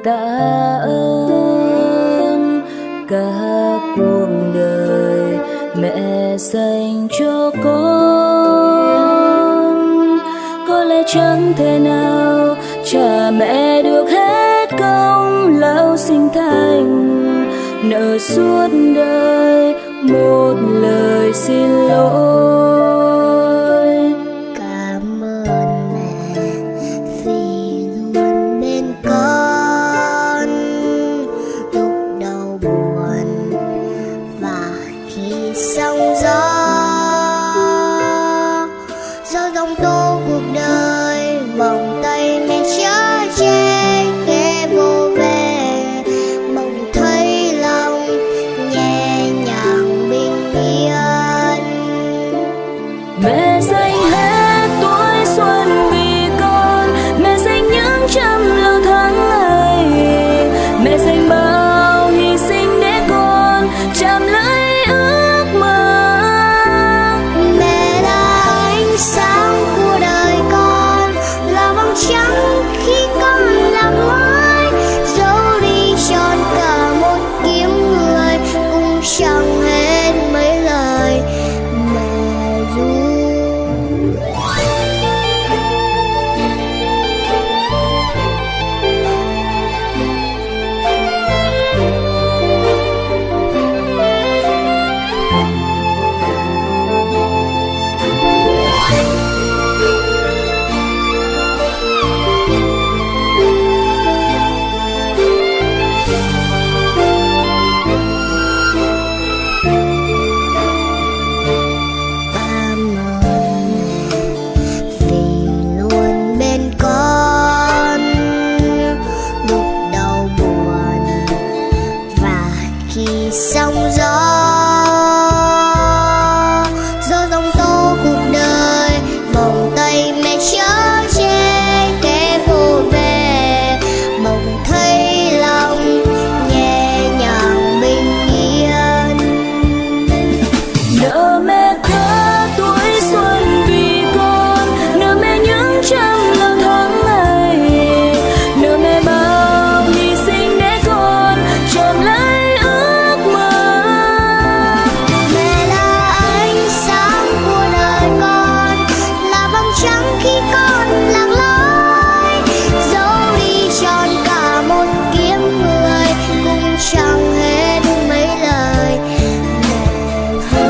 Tạ ơn cả cuộc đời mẹ dành cho con. Có lẽ chẳng thể nào trả mẹ được hết công lao sinh thành, nợ suốt đời một lời xin lỗi. Cảm ơn mẹ vì luôn bên con lúc đau buồn và khi sóng gió giông tố cuộc đời. Vòng tay mẹ chở che ghé vô về, mong thấy lòng nhẹ nhàng bình yên. Mẹ dành hết tuổi xuân vì con, mẹ dành những trăm lâu tháng ngày, mẹ dành bao hy sinh để con chạm lấy ước mơ. Mẹ là ánh sáng của đời con, là vầng trăng khi con lạc lối, dẫu đi tròn cả một kiếp người cũng chẳng hết mấy lời mẹ ru. Sóng gió giông tố cuộc đời, vòng tay mẹ chở che kẻ vô về, mong thấy lòng nhẹ nhàng bình yên. Nợ mẹ cả tuổi xuân vì con, nợ mẹ những trăm lâu tháng ngày, nợ mẹ bao hy sinh để con chạm lấy. Khi con lạc lối, dẫu đi tròn cả một kiếp người cũng chẳng hết mấy lời mẹ ru.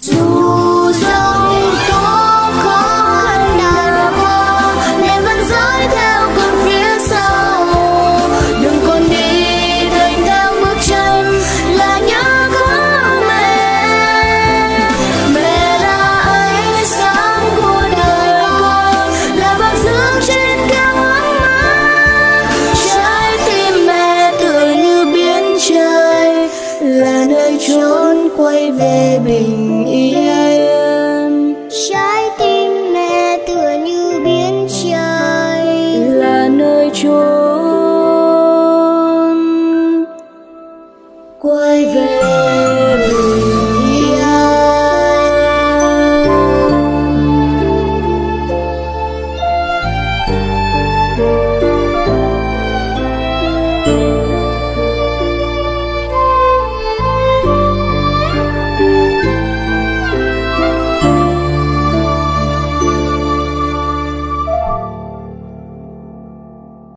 Dù giông tố khó khăn nào qua, mẹ vẫn dõi theo con phía sau. Đừng còn đi thành theo bước chân là nhớ là nơi chốn quay về bình yên. Trái tim mẹ tựa như biển trời, là nơi chốn